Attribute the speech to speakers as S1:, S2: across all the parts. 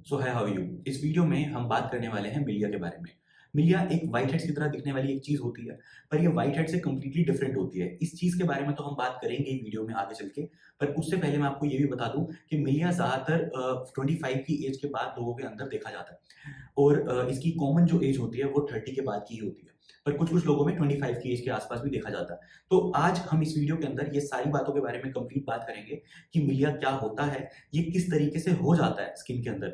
S1: So hi how are you. इस video में हम बात करने वाले हैं मिलिया के बारे में। मिलिया एक व्हाइट हेड्स की तरह दिखने वाली एक चीज होती है, पर ये व्हाइट हेड से कंप्लीटली डिफरेंट होती है। इस चीज के बारे में तो हम बात करेंगे ही वीडियो में आगे चल के, पर उससे पहले मैं आपको ये भी बता दूं कि मिलिया ज्यादातर 25 की एज के बाद लोगों के अंदर देखा जाता है और इसकी कॉमन जो एज होती है वो 30 के बाद की ही होती है, पर कुछ कुछ लोगों में 25 की एज के आसपास भी देखा जाता है। तो आज हम इस वीडियो के अंदर ये सारी बातों के बारे में कंप्लीट बात करेंगे कि मिलिया क्या होता है, ये किस तरीके से हो जाता है स्किन के अंदर,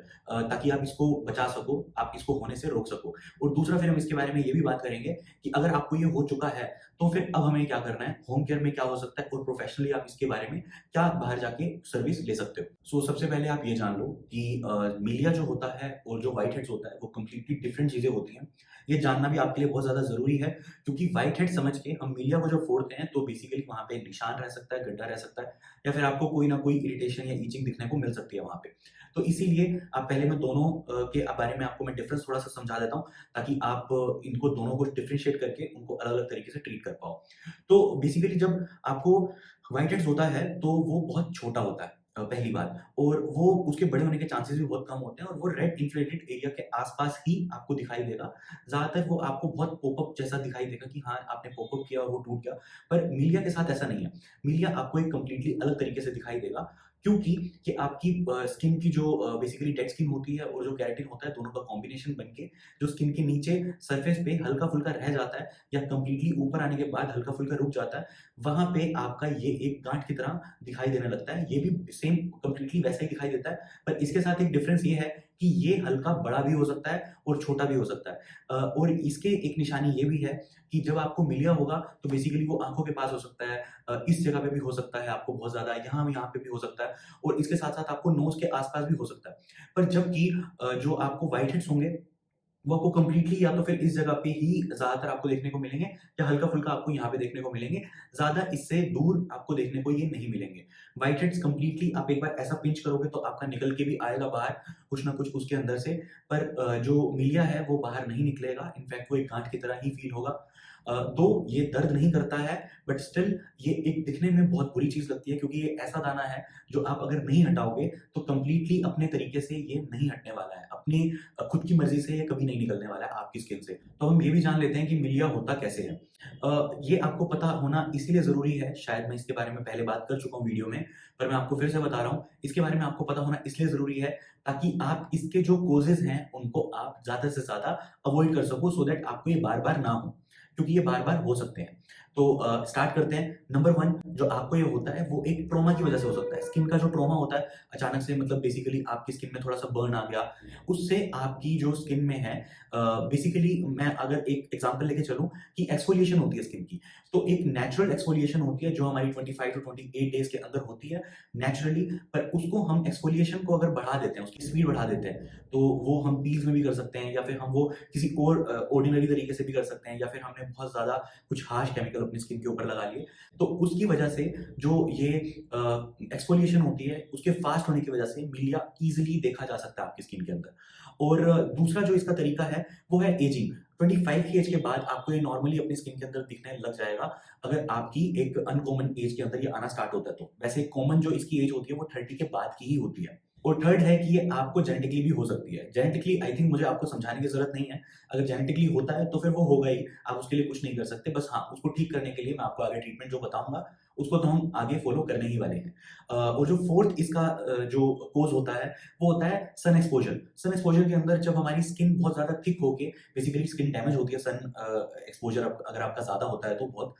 S1: ताकि आप इसको बचा सको, आप इसको होने से रोक सको। और दूसरा फिर हम इसके बारे में ये भी बात करेंगे कि अगर आपको ये हो चुका है तो फिर अब हमें क्या करना है, होम केयर में क्या हो सकता है और प्रोफेशनली आप इसके बारे में क्या बाहर जाके सर्विस ले सकते हो। सबसे पहले आप ये जान लो कि मिलिया जो होता है और जो व्हाइट हेड्स होता है वो कंप्लीटली डिफरेंट चीजें होती हैं। ये जानना भी आपके लिए बहुत ज्यादा जरूरी है, क्योंकि व्हाइट हेड समझ के हम मिलिया को जब फोड़ते हैं तो बेसिकली वहां पे निशान रह सकता है, गड्ढा रह सकता है, या फिर आपको कोई ना कोई इरिटेशन या ईचिंग दिखने को मिल सकती है वहां पे। तो इसीलिए आप पहले मैं दोनों के बारे में आपको मैं डिफरेंस थोड़ा सा समझा देता हूँ, ताकि आप इनको दोनों को डिफरेंशिएट करके उनको अलग अलग तरीके से ट्रीट कर पाओ। तो बेसिकली जब आपको व्हाइट हेड्स होता है तो वो बहुत छोटा होता है, पहली बात, और वो उसके बड़े होने के चांसेस भी बहुत कम होते हैं और वो रेड इन्फ्लेटेड एरिया के आसपास ही आपको दिखाई देगा। ज्यादातर वो आपको बहुत पॉपअप जैसा दिखाई देगा कि हाँ आपने पॉपअप किया और वो टूट गया, पर मिलिया के साथ ऐसा नहीं है। मिलिया आपको एक कंप्लीटली अलग तरीके से दिखाई देगा, क्योंकि कि आपकी स्किन की जो बेसिकली डेड स्किन होती है और जो केराटिन होता है, दोनों का कॉम्बिनेशन बनके जो स्किन के नीचे सरफेस पे हल्का फुल्का रह जाता है या कंप्लीटली ऊपर आने के बाद हल्का फुल्का रुक जाता है, वहां पे आपका ये एक गांठ की तरह दिखाई देने लगता है। ये भी सेम कंप्लीटली वैसा ही दिखाई देता है, पर इसके साथ एक डिफरेंस ये है कि ये हल्का बड़ा भी हो सकता है और छोटा भी हो सकता है। और इसके एक निशानी ये भी है कि जब आपको मिलिया होगा तो बेसिकली वो आंखों के पास हो सकता है, इस जगह पे भी हो सकता है आपको बहुत ज्यादा, यहाँ पे भी हो सकता है, और इसके साथ साथ आपको नोज के आसपास भी हो सकता है। पर जबकि जो आपको व्हाइट हेड्स होंगे वो आपको कंप्लीटली या तो फिर इस जगह पे ही ज्यादातर आपको देखने को मिलेंगे, या हल्का फुल्का आपको यहाँ पे देखने को मिलेंगे। ज्यादा इससे दूर आपको देखने को ये नहीं मिलेंगे। व्हाइट हेड्स कंप्लीटली आप एक बार ऐसा पिंच करोगे तो आपका निकल के भी आएगा बाहर कुछ ना कुछ उसके अंदर से, पर जो मिलिया है वो बाहर नहीं निकलेगा, इनफैक्ट वो एक गांठ की तरह ही फील होगा। तो ये दर्द नहीं करता है, बट स्टिल ये एक दिखने में बहुत बुरी चीज लगती है, क्योंकि ये ऐसा दाना है जो आप अगर नहीं हटाओगे तो कंप्लीटली अपने तरीके से ये नहीं हटने वाला है, अपनी खुद की मर्जी से ये कभी नहीं निकलने वाला है आपकी स्किन से। तो हम ये भी जान लेते हैं कि मिलिया होता कैसे है। ये आपको पता होना इसीलिए जरूरी है, शायद मैं इसके बारे में पहले बात कर चुका हूँ वीडियो में, पर मैं आपको फिर से बता रहा हूँ, इसके बारे में आपको पता होना इसलिए जरूरी है ताकि आप इसके जो कोजेज हैं उनको आप ज्यादा से ज्यादा अवॉइड कर सको, सो दैट आपको ये बार बार ना हो, क्योंकि ये बार बार हो सकते हैं। तो स्टार्ट करते हैं। नंबर वन, जो आपको ये होता है वो एक ट्रॉमा की वजह से हो सकता है। स्किन का जो ट्रॉमा होता है, अचानक से मतलब बेसिकली आपकी स्किन में थोड़ा सा बर्न आ गया, उससे आपकी जो स्किन में है, बेसिकली मैं अगर एक एग्जांपल लेके चलूं कि एक्सफोलिएशन होती है स्किन की, तो एक नेचुरल एक्सफोलिएशन होती है जो हमारी 25 टू 28 डेज के अंदर होती है नेचुरली, पर उसको हम एक्सफोलिएशन को अगर बढ़ा देते हैं, उसकी स्पीड बढ़ा देते हैं, तो वो हम पील्स में भी कर सकते हैं, या फिर हम वो किसी और ऑर्डिनरी तरीके से भी कर सकते हैं, या फिर हमने बहुत ज्यादा कुछ हार्श केमिकल अपनी स्किन के ऊपर लगा लिए, तो उसकी वजह से जो ये एक्सफोलिएशन होती है उसके फास्ट होने की वजह से मिलिया इजीली देखा जा सकता है आपकी स्किन के अंदर। और दूसरा जो इसका तरीका है वो है एजिंग। 25 की एज के बाद आपको ये नॉर्मली अपनी स्किन के अंदर दिखने लग जाएगा, अगर आपकी एक अनकॉमन एज के अंदर ये आना स्टार्ट होता है तो। वैसे कॉमन जो इसकी एज होती है वो 30 के बाद की ही होती है। और थर्ड है कि ये आपको जेनेटिकली भी हो सकती है। जेनेटिकली आई थिंक मुझे आपको समझाने की जरूरत नहीं है, अगर जेनेटिकली होता है तो फिर वो होगा ही, आप उसके लिए कुछ नहीं कर सकते। बस हाँ, उसको ठीक करने के लिए मैं आपको आगे ट्रीटमेंट जो बताऊंगा उसको तो हम आगे फॉलो करने ही वाले हैं। और जो फोर्थ इसका जो कोज होता है वो होता है सन एक्सपोजर। सन एक्सपोजर के अंदर जब हमारी स्किन बहुत ज्यादा थिक होके, बेसिकली स्किन डैमेज होती है, सन एक्सपोजर अगर आपका ज्यादा होता है तो बहुत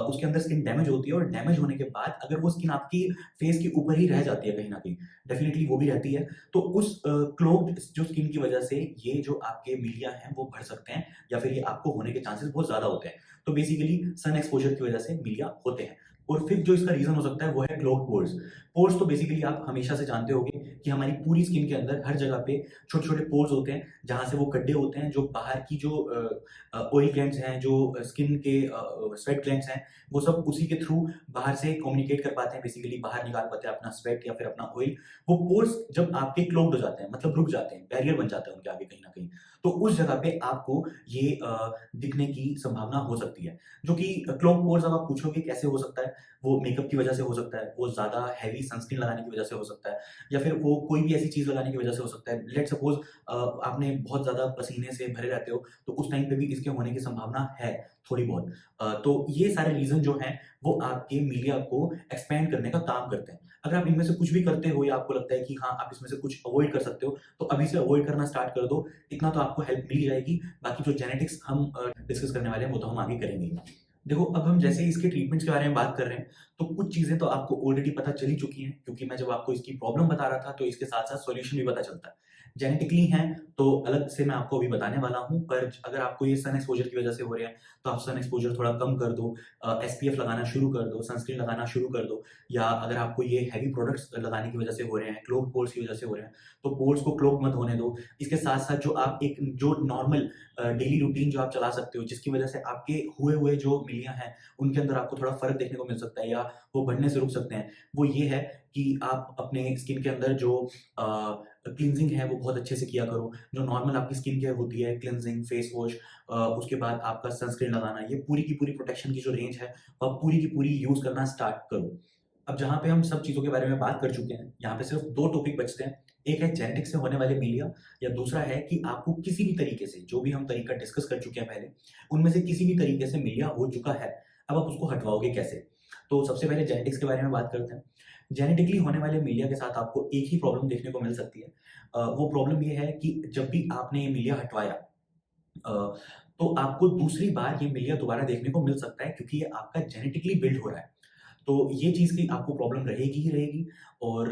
S1: उसके अंदर स्किन डैमेज होती है, और डैमेज होने के बाद अगर वो स्किन आपकी फेस के ऊपर ही रह जाती है कहीं ना कहीं, डेफिनेटली वो भी रहती है, तो उस क्लोग्ड जो स्किन की वजह से ये जो आपके मिलिया हैं वो बढ़ सकते हैं, या फिर ये आपको होने के चांसेस बहुत ज्यादा होते हैं। तो बेसिकली सन एक्सपोजर की वजह से मिलिया होते हैं। और फिर जो इसका रीजन हो सकता है वो है क्लोग्ड पोर्स। पोर्स तो बेसिकली आप हमेशा से जानते होंगे कि हमारी पूरी स्किन के अंदर हर जगह पे छोटे छोटे पोर्स होते हैं, जहां से वो गड्ढे होते हैं, जो बाहर की जो ऑयल ग्लैंड्स हैं, जो स्किन के स्वेट ग्लैंड्स हैं, वो सब उसी के थ्रू बाहर से कम्युनिकेट कर पाते हैं, बेसिकली बाहर निकाल पाते हैं अपना स्वेट या फिर अपना ऑयल। वो पोर्स जब आपके क्लोग्ड हो जाते हैं, मतलब रुक जाते हैं, बैरियर बन जाते हैं उनके आगे कहीं ना कहीं, तो उस जगह पे आपको ये दिखने की संभावना हो सकती है। जो कि क्लोग पोर्स, अब आप पूछोगे कैसे हो सकता है, वो मेकअप की वजह से हो सकता है, वो ज्यादा हैवी सनस्क्रीन लगाने की वजह से हो सकता है या फिर वो कोई भी ऐसी चीज़ लगाने की वजह से हो सकता है। लेट्स सपोज़ आपने बहुत ज़्यादा पसीने से भरे रहते हो, तो उस टाइम पे भी इसके होने की संभावना है थोड़ी बहुत। तो ये सारे रीज़न जो हैं, वो आपके मीडिया को एक्सपैंड करने का काम करते हैं। अगर आप इनमें से कुछ भी करते हो या आपको लगता है कि हाँ, आप इसमें से कुछ अवॉइड कर सकते हो, तो अभी से अवॉइड करना स्टार्ट कर दो। इतना तो आपको हेल्प मिल ही जाएगी। बाकी जो जेनेटिक्स हम डिस्कस करने वाले हैं, वो तो हम आगे करेंगे ही। देखो, अब हम जैसे ही इसके ट्रीटमेंट्स के बारे में बात कर रहे हैं, तो कुछ चीज़ें तो आपको ऑलरेडी पता चल ही चुकी हैं, क्योंकि मैं जब आपको इसकी प्रॉब्लम बता रहा था, तो इसके साथ-साथ सॉल्यूशन भी पता चलता है। जेनेटिकली हैं, तो अलग से मैं आपको अभी बताने वाला हूँ, पर अगर आपको ये सन एक्सपोज़र की वजह से हो रहे हैं, तो आप सन एक्सपोज़र थोड़ा कम कर दो, एसपीएफ लगाना शुरू कर दो, सनस्क्रीन लगाना शुरू कर दो, या अगर आपको ये हेवी प्रोडक्ट्स लगाने की वजह से हो रहे हैं, क्लोग पोर्स की वजह से हो रहे हैं, तो पोर्स को क्लोग मत होने दो। इसके साथ-साथ जो आप एक जो नॉर्मल डेली रूटीन जो आप चला सकते हो, जिसकी वजह से आपके हुए जो मिलिया हैं, उनके अंदर आपको थोड़ा फ़र्क देखने को मिल सकता है या वो बढ़ने से रुक सकते हैं। वो ये है कि आप अपने स्किन के अंदर जो क्लींजिंग है, वो बहुत अच्छे से किया करो। जो नॉर्मल आपकी स्किन केयर होती है, क्लींजिंग, फेस वॉश, उसके बाद आपका सनस्क्रीन लगाना, ये पूरी की पूरी प्रोटेक्शन की जो रेंज है, वो आप पूरी की पूरी यूज़ करना स्टार्ट करो। अब जहाँ पे हम सब चीज़ों के बारे में बात कर चुके हैं, यहाँ पे सिर्फ़ 2 टॉपिक बचते हैं। एक है जेनेटिक्स से होने वाले मीलिया, या दूसरा है कि आपको किसी भी तरीके से, जो भी हम तरीका डिस्कस कर चुके हैं पहले, उनमें से किसी भी तरीके से मीलिया हो चुका है। अब आप उसको हटवाओगे कैसे? तो सबसे पहले जेनेटिक्स के बारे में बात करते हैं। जेनेटिकली होने वाले मीलिया के साथ आपको एक ही प्रॉब्लम देखने को मिल सकती है। वो प्रॉब्लम ये है कि जब भी आपने ये मीलिया हटवाया, तो आपको दूसरी बार ये मिलिया दोबारा देखने को मिल सकता है, क्योंकि ये आपका जेनेटिकली बिल्ड हो रहा है। तो ये चीज़ की आपको प्रॉब्लम रहेगी ही रहेगी, और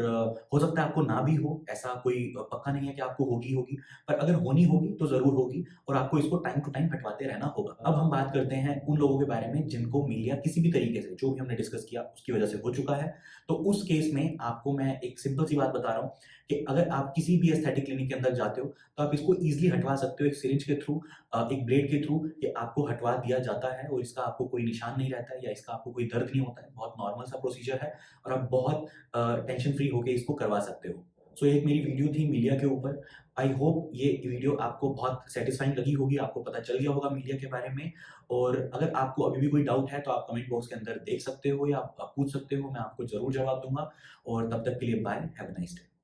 S1: हो सकता है आपको ना भी हो, ऐसा कोई पक्का नहीं है कि आपको होगी ही होगी, पर अगर होनी होगी तो ज़रूर होगी, और आपको इसको टाइम टू टाइम हटवाते रहना होगा। अब हम बात करते हैं उन लोगों के बारे में जिनको मीलिया किसी भी तरीके से, जो भी हमने डिस्कस किया, उसकी वजह से हो चुका है। तो उस केस में आपको मैं एक सिंपल सी बात बता रहा हूँ कि अगर आप किसी भी एस्थेटिक क्लिनिक के अंदर जाते हो, तो आप इसको ईज़िली हटवा सकते हो एक सिरिंज के थ्रू, एक ब्लेड के थ्रू। ये आपको हटवा दिया जाता है, और इसका आपको कोई निशान नहीं रहता है, या इसका आपको कोई दर्द नहीं होता है। बहुत नॉर्मल सा प्रोसीजर है, और आप बहुत टेंशन फ्री होके इसको करवा सकते हो। सो ये एक मेरी वीडियो थी मीलिया के ऊपर। आई होप ये वीडियो आपको बहुत सैटिस्फाइंग लगी होगी, आपको पता चल गया होगा मीलिया के बारे में। और अगर आपको अभी भी कोई डाउट है, तो आप कमेंट बॉक्स के अंदर देख सकते हो, या आप पूछ सकते हो, मैं आपको ज़रूर जवाब दूँगा। और तब तक के लिए bye, have a nice day.